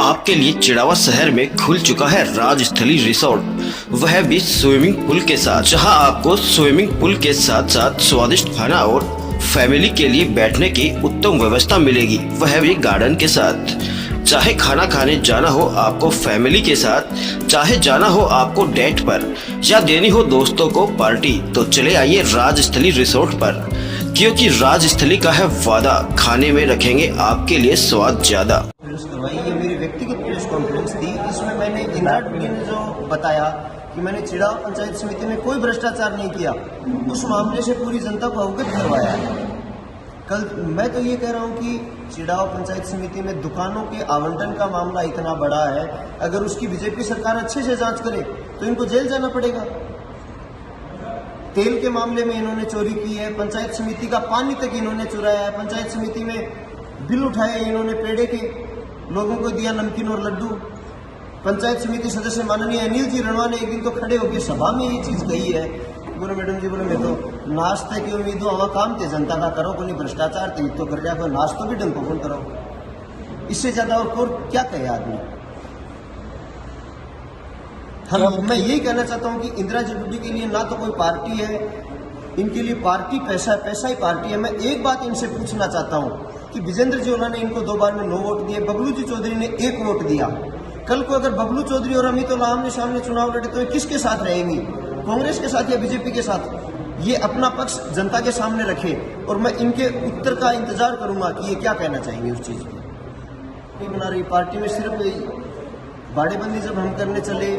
आपके लिए चिड़ावा शहर में खुल चुका है राजस्थली रिसोर्ट, वह भी स्विमिंग पूल के साथ, जहां आपको स्विमिंग पूल के साथ साथ स्वादिष्ट खाना और फैमिली के लिए बैठने की उत्तम व्यवस्था मिलेगी, वह भी गार्डन के साथ। चाहे खाना खाने जाना हो आपको फैमिली के साथ, चाहे जाना हो आपको डेट पर या देनी हो दोस्तों को पार्टी, तो चले आइए राजस्थली रिसोर्ट पर, क्योंकि राजस्थली का है वादा, खाने में रखेंगे आपके लिए स्वाद ज्यादा। ये मेरी व्यक्तिगत प्रेस कॉन्फ्रेंस थी। इसमें मैंने इंदिरा डुडी ने जो बताया कि मैंने चिड़ावा पंचायत समिति में कोई भ्रष्टाचार नहीं किया, उस मामले से पूरी जनता को अवगत करवाया है। कल मैं तो ये कह रहा हूँ कि चिड़ावा पंचायत समिति में दुकानों के आवंटन का मामला इतना बड़ा है, अगर उसकी बीजेपी सरकार अच्छे से जांच करे तो इनको जेल जाना पड़ेगा। तेल के मामले में इन्होंने चोरी की है, पंचायत समिति का पानी तक इन्होंने चुराया है, पंचायत समिति में बिल उठाए इन्होंने पेड़े के, लोगों को दिया नमकीन और लड्डू। पंचायत समिति सदस्य माननीय अनिल जी रणवा ने एक दिन तो खड़े होकर सभा में ये चीज कही है, बोले मैडम जी, बोले मैं तो नाश्ते की उम्मीद हो, वहाँ काम थे जनता का करो, कोई भ्रष्टाचार थे तो कर जाए, नाश्तो भी ढंग को फोन करो। इससे ज्यादा और क्या कहे आदमी। मैं यही कहना चाहता हूँ कि इंदिरा जी डुडी के लिए ना तो कोई पार्टी है, इनके लिए पार्टी पैसा है, पैसा ही पार्टी है। मैं एक बात इनसे पूछना चाहता हूँ कि विजेंद्र जी उन्होंने इनको 2 बार में 9 वोट दिए, बबलू जी चौधरी ने 1 वोट दिया। कल को अगर बबलू चौधरी और अमित और आमने सामने चुनाव लड़े तो किसके साथ रहेंगी, कांग्रेस के साथ या बीजेपी के साथ? ये अपना पक्ष जनता के सामने रखे और मैं इनके उत्तर का इंतजार करूंगा कि ये क्या कहना चाहेंगे उस चीज को। बना रही पार्टी में सिर्फ बाड़ेबंदी जब हम करने चले,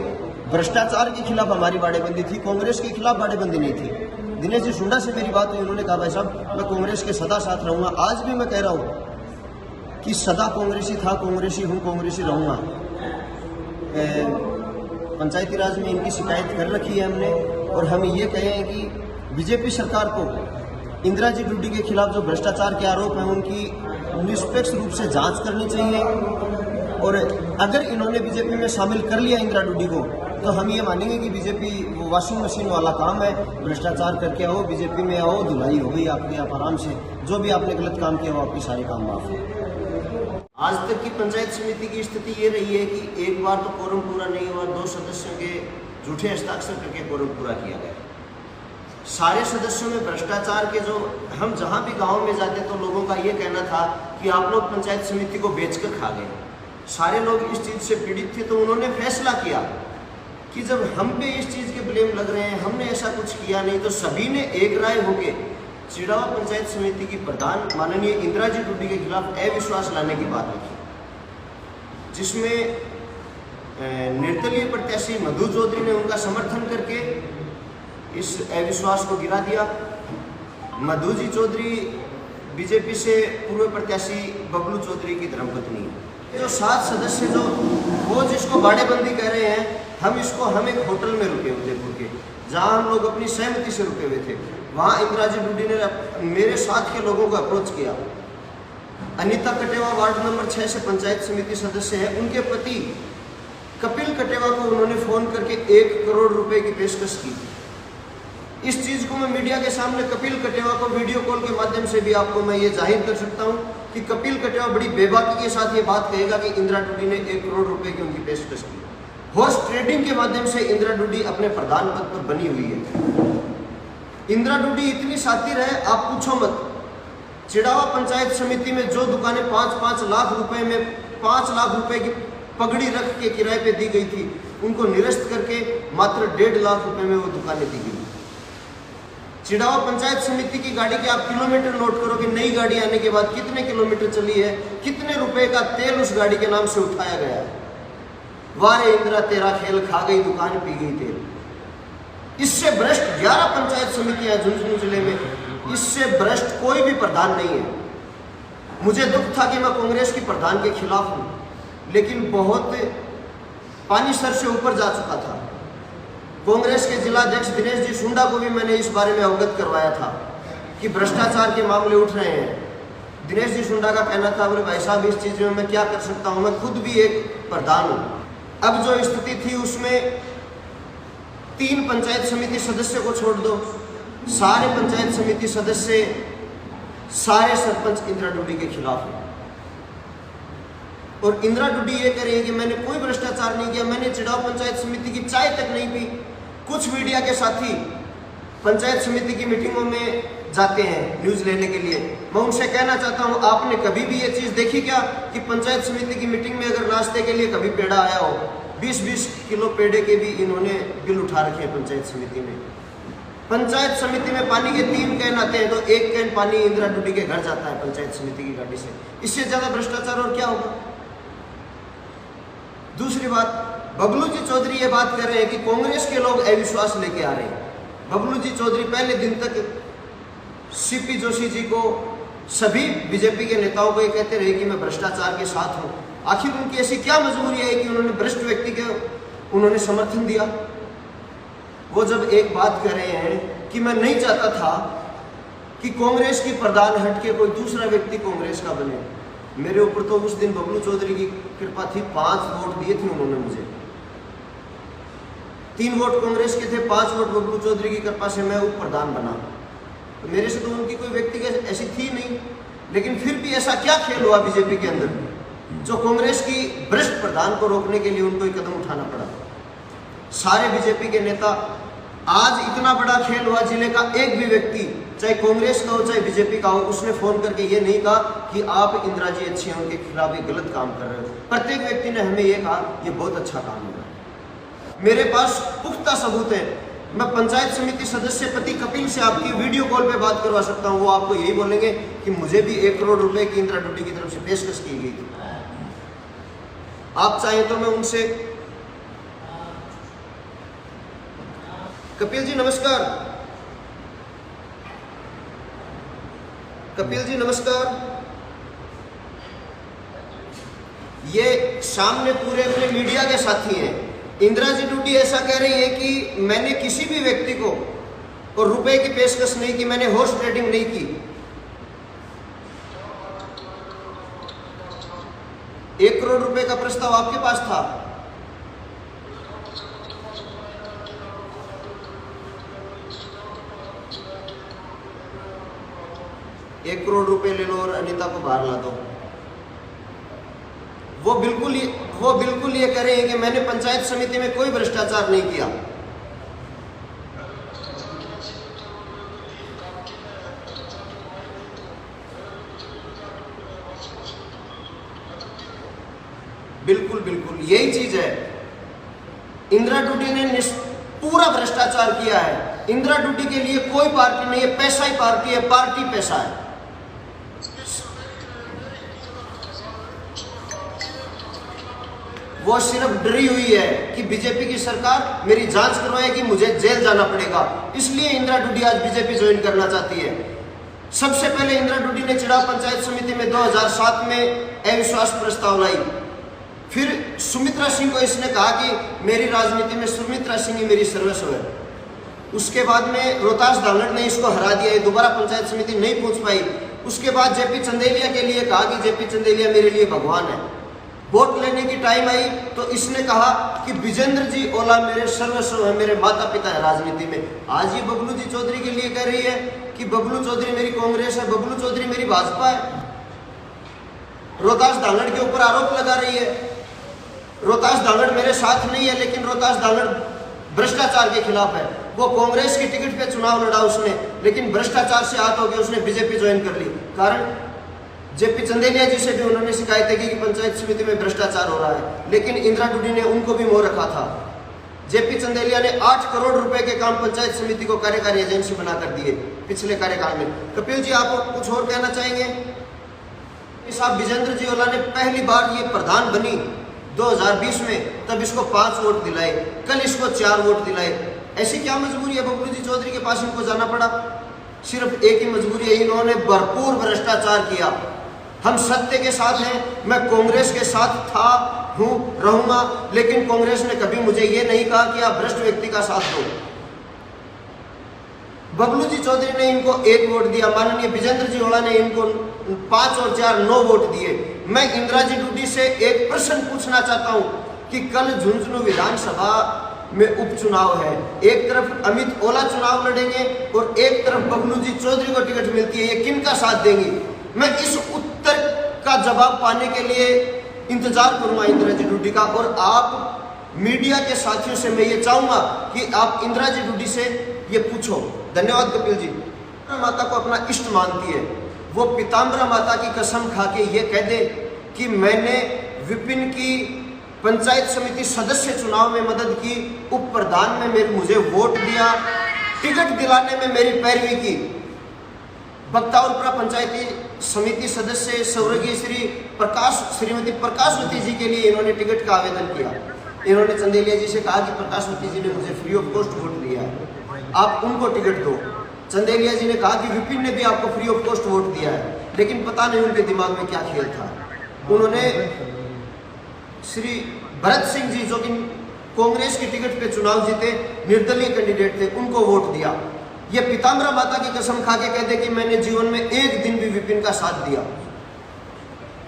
भ्रष्टाचार के खिलाफ हमारी बाड़ेबंदी थी, कांग्रेस के खिलाफ बाड़ेबंदी नहीं थी। दिनेश जी सुंडा से मेरी बात हुई, उन्होंने कहा भाई साहब मैं कांग्रेस के सदा साथ रहूंगा। आज भी मैं कह रहा हूं कि सदा कांग्रेसी था, कांग्रेसी हूं, कांग्रेसी रहूंगा। पंचायती राज में इनकी शिकायत कर रखी है हमने, और हम ये कहे हैं कि बीजेपी सरकार को इंदिरा जी डुडी के खिलाफ जो भ्रष्टाचार के आरोप हैं उनकी निष्पक्ष रूप से जांच करनी चाहिए, और अगर इन्होंने बीजेपी में शामिल कर लिया इंदिरा डुडी को तो हम ये मानेंगे कि बीजेपी वॉशिंग मशीन वाला काम है, भ्रष्टाचार करके आओ, बीजेपी में आओ, धुलाई हो गई आपकी, आप आराम से जो भी आपने गलत काम किया वो आपके सारे काम माफ हो। आज तक की पंचायत समिति की स्थिति ये रही है कि एक बार तो कोरम पूरा नहीं हुआ, 2 सदस्यों के झूठे हस्ताक्षर करके कोरम पूरा किया गया। सारे सदस्यों में भ्रष्टाचार के जो, हम जहां भी गाँव में जाते तो लोगों का ये कहना था कि आप लोग पंचायत समिति को बेचकर खा गए। सारे लोग इस चीज से पीड़ित थे, तो उन्होंने फैसला किया कि जब हम पे इस चीज के ब्लेम लग रहे हैं, हमने ऐसा कुछ किया नहीं, तो सभी ने एक राय होके चिड़ावा पंचायत समिति की प्रधान माननीय इंदिरा जी डुडी के खिलाफ अविश्वास लाने की बात रखी, जिसमें निर्दलीय प्रत्याशी मधु चौधरी ने उनका समर्थन करके इस अविश्वास को गिरा दिया। मधु जी चौधरी बीजेपी से पूर्व प्रत्याशी बबलू चौधरी की धर्मपत्नी है। जो 7 सदस्य जो वो जिसको बाड़ेबंदी कह रहे हैं, हम एक होटल में रुके उदयपुर के, जहां हम लोग अपनी सहमति से रुके हुए थे। वहां इंदिरा जी डुडी ने मेरे साथ के लोगों को अप्रोच किया। अनीता कटेवा वार्ड नंबर 6 से पंचायत समिति सदस्य है, उनके पति कपिल कटेवा को उन्होंने फोन करके 1 करोड़ रुपए की पेशकश की। इस चीज को मैं मीडिया के सामने कपिल कटेवा को वीडियो कॉल के माध्यम से भी आपको मैं ये जाहिर कर सकता हूँ कि कपिल कटेवा बड़ी बेबाकी के साथ ये बात कहेगा कि इंदिरा डुडी ने 1 करोड़ रुपए की उनकी पेशकश की। हॉर्स ट्रेडिंग के माध्यम से इंदिरा डुडी अपने प्रधान पद पर बनी हुई है। इंदिरा डुडी इतनी शातिर है, आप पूछो मत। चिड़ावा पंचायत समिति में जो दुकानें 5-5 लाख रुपए में 5 लाख रुपए की पगड़ी रख के किराए पे दी गई थी, उनको निरस्त करके मात्र 1.5 लाख रुपए में वो दुकानें दी गई। चिड़ावा पंचायत समिति की गाड़ी के आप किलोमीटर नोट करो कि नई गाड़ी आने के बाद कितने किलोमीटर चली है, कितने रुपए का तेल उस गाड़ी के नाम से उठाया गया है। वारे इंदिरा तेरा खेल, खा गई दुकान, पी गई तेल। इससे भ्रष्ट 11 पंचायत समितियां झुंझुनू जिले में, इससे भ्रष्ट कोई भी प्रधान नहीं है। मुझे दुख था कि मैं कांग्रेस की प्रधान के खिलाफ हूं, लेकिन बहुत पानी सर से ऊपर जा चुका था। कांग्रेस के जिला अध्यक्ष दिनेश जी सुंडा को भी मैंने इस बारे में अवगत करवाया था कि भ्रष्टाचार के मामले उठ रहे हैं। दिनेश जी सुंडा का कहना था, बोले भाई साहब इस चीज में मैं क्या कर सकता हूं, मैं खुद भी एक प्रधान हूं। अब जो स्थिति थी उसमें 3 पंचायत समिति सदस्य को छोड़ दो, सारे पंचायत समिति सदस्य, सारे सरपंच इंदिरा डुडी के खिलाफ हैं। और इंदिरा डुड्डी ये कह रही है कि मैंने कोई भ्रष्टाचार नहीं किया, मैंने चिड़ाव पंचायत समिति की चाय तक नहीं पी। कुछ मीडिया के साथी पंचायत समिति की मीटिंगों में जाते हैं न्यूज लेने के लिए। मैं उनसे कहना चाहता हूं, आपने कभी भी ये चीज देखी क्या कि पंचायत समिति की मीटिंग में अगर नाश्ते के लिए कभी पेड़ा आया हो, 20-20 किलो पेड़े के भी इन्होंने बिल उठा रखे हैं पंचायत समिति में। पंचायत समिति में पानी के 3 कैन आते हैं तो 1 कैन पानी इंदिरा डुड्डी के घर जाता है पंचायत समिति की गाड़ी से। इससे ज्यादा भ्रष्टाचार और क्या होगा। दूसरी बात, बबलू जी चौधरी ये बात कर रहे हैं कि कांग्रेस के लोग अविश्वास लेके आ रहे हैं। बबलू जी चौधरी पहले दिन तक सीपी जोशी जी को, सभी बीजेपी के नेताओं को ये कहते रहे कि मैं भ्रष्टाचार के साथ हूं। आखिर उनकी ऐसी क्या मजबूरी है कि उन्होंने भ्रष्ट व्यक्ति के उन्होंने समर्थन दिया। वो जब एक बात कर रहे हैं कि मैं नहीं चाहता था कि कांग्रेस की प्रधान हट के कोई दूसरा व्यक्ति कांग्रेस का बने, मेरे ऊपर तो उस दिन बबलू चौधरी की कृपा थी। 5 वोट दिए थे उन्होंने मुझे, 3 वोट कांग्रेस के थे, 5 वोट बबलू चौधरी की कृपा से मैं उप प्रधान बना। तो मेरे से तो उनकी कोई व्यक्तिगत ऐसी थी नहीं, लेकिन फिर भी ऐसा क्या खेल हुआ बीजेपी के अंदर जो कांग्रेस की भ्रष्ट प्रधान को रोकने के लिए उनको एक कदम उठाना पड़ा। सारे बीजेपी के नेता, आज इतना बड़ा खेल हुआ, जिले का एक भी व्यक्ति, चाहे कांग्रेस का हो चाहे बीजेपी का हो, उसने फोन करके ये नहीं कहा कि आप इंदिरा जी अच्छी हैं, उनके खिलाफ ये गलत काम कर रहे हो। प्रत्येक व्यक्ति ने हमें ये कहा ये बहुत अच्छा काम हो रहा है। मेरे पास पुख्ता सबूत है। मैं पंचायत समिति सदस्य पति कपिल से आपकी वीडियो कॉल पे बात करवा सकता हूँ। वो आपको यही बोलेंगे कि मुझे भी 1 करोड़ रुपए की इंदिरा डुड्डी की तरफ से पेशकश की गई थी। आप चाहें तो मैं उनसे, कपिल जी नमस्कार। कपिल जी नमस्कार। ये सामने पूरे अपने मीडिया के साथी हैं। इंदिरा जी डुड्डी ऐसा कह रही है कि मैंने किसी भी व्यक्ति को और रुपए की पेशकश नहीं की, मैंने हॉर्स ट्रेडिंग नहीं की। 1 करोड़ रुपए का प्रस्ताव आपके पास था। एक करोड़ रुपए ले लो और अनीता को बाहर ला दो। वो बिल्कुल ये कह रहे हैं कि मैंने पंचायत समिति में कोई भ्रष्टाचार नहीं किया। बिल्कुल यही चीज है। इंदिरा डुड्डी ने पूरा भ्रष्टाचार किया है। इंदिरा डुड्डी के लिए कोई पार्टी नहीं है, पैसा ही पार्टी है, पार्टी पैसा है। वो सिर्फ डरी हुई है कि बीजेपी की सरकार मेरी जांच करवाएगी, मुझे जेल जाना पड़ेगा, इसलिए इंदिरा डुड्डी आज बीजेपी ज्वाइन करना चाहती है। सबसे पहले इंदिरा डुड्डी ने चिड़ाव पंचायत समिति में 2007 में अविश्वास प्रस्ताव लाई। फिर सुमित्रा सिंह को इसने कहा कि मेरी राजनीति में सुमित्रा सिंह ही मेरी सर्वस्व है। उसके बाद में रोहतास दानड़ ने इसको हरा दिया, दोबारा पंचायत समिति नहीं पहुंच पाई। उसके बाद जेपी चंदेलिया के लिए कहा कि जेपी चंदेलिया मेरे लिए भगवान है। वोट लेने की टाइम आई तो इसने कहा कि विजेंद्र जी ओला मेरे सर्वस्व है, मेरे माता पिता है राजनीति में। आज ये बबलू जी चौधरी के लिए कह रही है कि बबलू चौधरी मेरी कांग्रेस है, बबलू चौधरी मेरी भाजपा है। रोहतास दानड़ के ऊपर आरोप लगा रही है। रोहतास दानड़ मेरे साथ नहीं है, लेकिन रोहतास दानड़ भ्रष्टाचार के खिलाफ है। वो कांग्रेस की टिकट पे चुनाव लड़ा उसने, लेकिन भ्रष्टाचार से हाथ हो गया, उसने बीजेपी ज्वाइन कर ली। कारण जेपी चंदेलिया जी से भी उन्होंने शिकायतें की कि पंचायत समिति में भ्रष्टाचार हो रहा है, लेकिन इंदिरा डुड्डी ने उनको भी मोह रखा था। जेपी चंदेलिया ने 8 करोड़ रुपए के काम पंचायत समिति को कार्यकारी एजेंसी बनाकर दिए पिछले कार्यकाल में। कपिल जी आप कुछ और कहना चाहेंगे? साहब विजेंद्र जी ओला ने पहली बार ये प्रधान बनी 2020 में, तब इसको 5 वोट दिलाए, कल इसको 4 वोट दिलाए। ऐसी क्या मजबूरी है बबलू जी चौधरी के पास इनको जाना पड़ा? सिर्फ एक ही मजबूरी है, इन्होंने भरपूर भ्रष्टाचार किया। हम सत्य के साथ हैं, मैं कांग्रेस के साथ था, हूं, रहूंगा, लेकिन कांग्रेस ने कभी मुझे ये नहीं कहा कि आप भ्रष्ट व्यक्ति का साथ दो। बबलू जी चौधरी ने इनको 1 वोट दिया, माननीय विजेंद्र जी ओला ने इनको 5 और 4 9 वोट दिए। मैं इंदिरा जी डुड्डी से एक प्रश्न पूछना चाहता हूं कि कल झुंझुनू विधानसभा में उपचुनाव है, एक तरफ अमित ओला चुनाव लड़ेंगे और एक तरफ बबलू जी चौधरी को टिकट मिलती है, ये किन का साथ देंगी? मैं इस उत्तर का जवाब पाने के लिए इंतजार करूंगा इंदिरा जी डूडी का। और आप मीडिया के साथियों से मैं ये चाहूंगा कि आप इंदिरा जी डूडी से ये पूछो। धन्यवाद कपिल जी। माता को अपना इष्ट मानती है, वो पीताम्बरा माता की कसम खा के ये कह दे कि मैंने विपिन की पंचायत समिति सदस्य चुनाव में मदद की, उप प्रधान में मुझे वोट दिया, टिकट दिलाने में मेरी पैरवी की। बख्तावरपुरा पंचायती समिति सदस्य स्वर्गीय श्रीमती प्रकाशवती जी के लिए इन्होंने टिकट का आवेदन किया। इन्होंने चंदेलिया जी से कहा कि प्रकाशवती जी ने मुझे फ्री ऑफ कॉस्ट वोट दिया है, आप उनको टिकट दो। चंदेलिया जी ने कहा कि विपिन ने भी आपको फ्री ऑफ कॉस्ट वोट दिया है, लेकिन पता नहीं उनके दिमाग में क्या खेल था। उन्होंने श्री भरत सिंह जी, जो कि कांग्रेस की टिकट पे चुनाव जीते, निर्दलीय कैंडिडेट थे, उनको वोट दिया। ये पीताम्बरा माता की कसम खा के कहते कि मैंने जीवन में एक दिन भी विपिन का साथ दिया।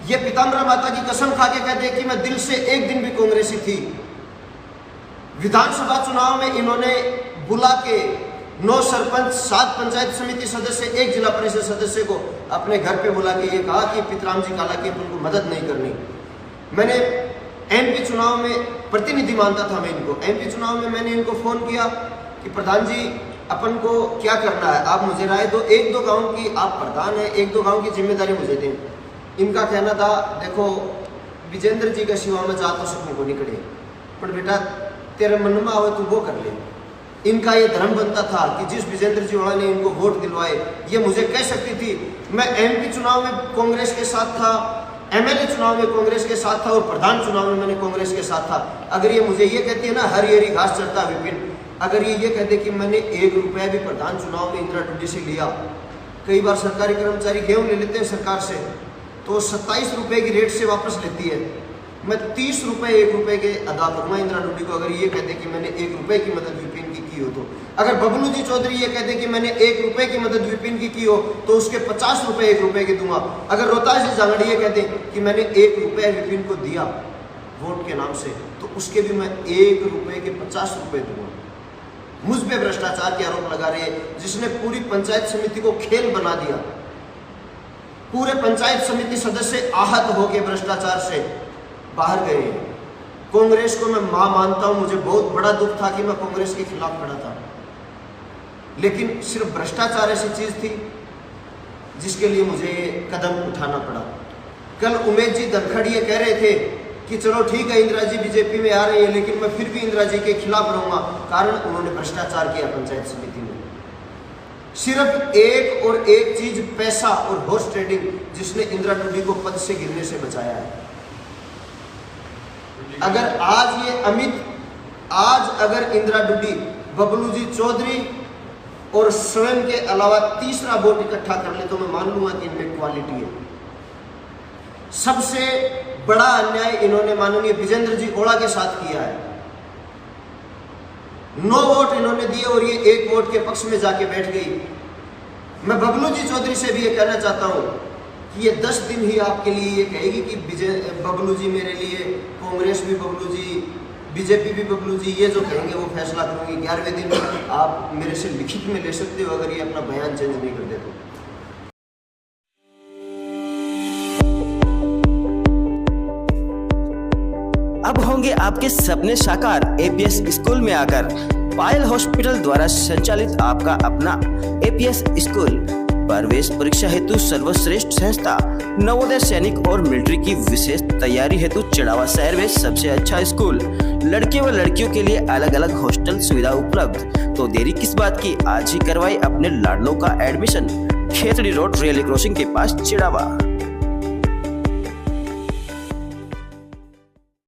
ये पीताम्बरा माता की कसम खा के कहते कि मैं दिल से एक दिन भी कांग्रेसी थी। विधानसभा चुनाव में इन्होंने बुला के 9 सरपंच, 7 पंचायत समिति सदस्य, 1 जिला परिषद सदस्य को अपने घर पे बुला के ये कहा कि पितराम जी काला की अपन को मदद नहीं करनी। मैंने एमपी चुनाव में प्रतिनिधि मानता था मैं इनको। एमपी चुनाव में मैंने इनको फोन किया कि प्रधान जी अपन को क्या करना है, आप मुझे राय दो। 1-2 गांव की आप प्रधान है, 1-2 गांव की जिम्मेदारी मुझे दें। इनका कहना था देखो विजेंद्र जी का सेवा में जा तो सकूँ को निकले, पर बेटा तेरे मन में आवे तू वो कर ले। इनका ये धर्म बनता था कि जिस विजेंद्र जी वाला ने इनको वोट दिलवाए, ये मुझे कह सकती थी। मैं एमपी चुनाव में कांग्रेस के साथ था, एमएलए चुनाव में कांग्रेस के साथ था और प्रधान चुनाव में मैंने कांग्रेस के साथ था। अगर ये मुझे ये कहती है ना हरी हरी घास चढ़ता विपिन, अगर ये कहते कि मैंने 1 रुपया भी प्रधान चुनाव में इंदिरा डूडी से लिया, कई बार सरकारी कर्मचारी गेहूं ले लेते हैं सरकार से तो 27 रुपये की रेट से वापस लेती है, मैं 30 रुपये 1 रुपये के अदा करूँगा इंदिरा डूडी को। अगर ये कहते कि मैंने 1 रुपये की मदद विपिन की हो तो, अगर बबलू जी चौधरी ये कहते कि मैंने 1 रुपये की मदद विपिन की हो तो उसके 50 रुपये 1 रुपये के दूंगा। अगर रोहतास जी जांगड़ी ये कहते कि मैंने 1 रुपये विपिन को दिया वोट के नाम से, तो उसके भी मैं 1 रुपये के 50 रुपये दूंगा। मुझ पे भ्रष्टाचार के आरोप लगा रहे हैं, जिसने पूरी पंचायत समिति को खेल बना दिया। पूरे पंचायत समिति सदस्य आहत हो गए, भ्रष्टाचार से बाहर गए। कांग्रेस को मैं मां मानता हूं, मुझे बहुत बड़ा दुख था कि मैं कांग्रेस के खिलाफ खड़ा था, लेकिन सिर्फ भ्रष्टाचार ऐसी चीज थी जिसके लिए मुझे कदम उठाना पड़ा। कल उमेश जी धनखड़ ये कह रहे थे कि चलो ठीक है इंदिरा जी बीजेपी में आ रही है, लेकिन मैं फिर भी इंदिरा जी के खिलाफ रहूंगा, कारण उन्होंने भ्रष्टाचार किया पंचायत समिति में। सिर्फ एक और एक चीज, पैसा और हॉर्स ट्रेडिंग, जिसने इंदिरा डूडी को पद से गिरने से बचाया है। अगर आज ये अगर इंदिरा डूडी, बबलू जी चौधरी और स्वयं के अलावा तीसरा वोट इकट्ठा कर ले तो मैं मान लूंगा कि इनमें क्वालिटी है। सबसे बड़ा अन्याय इन्होंने माननीय विजेंद्र जी ओड़ा के साथ किया है। 9 वोट इन्होंने दिए और ये 1 वोट के पक्ष में जाके बैठ गई। मैं बबलू जी चौधरी से भी ये कहना चाहता हूं कि ये 10 दिन ही आपके लिए ये कहेगी कि बबलू जी मेरे लिए, कांग्रेस भी बबलू जी, बीजेपी भी बबलू जी, ये जो कहेंगे वो फैसला करूंगी। 11वें दिन आप मेरे से लिखित में ले सकते हो, अगर ये अपना बयान चेंज नहीं कर दे तो। अब होंगे आपके सपने साकार एपीएस स्कूल में आकर। पायल हॉस्पिटल द्वारा संचालित आपका अपना एपीएस स्कूल प्रवेश परीक्षा हेतु सर्वश्रेष्ठ संस्था, नवोदय सैनिक और मिलिट्री की विशेष तैयारी हेतु चिड़ावा शहर में सबसे अच्छा स्कूल। लड़के व लड़कियों के लिए अलग अलग हॉस्टल सुविधा उपलब्ध। तो देरी किस बात की, आज ही करवाई अपने लाडलों का admission. Khetri road railway crossing के पास चिड़ावा।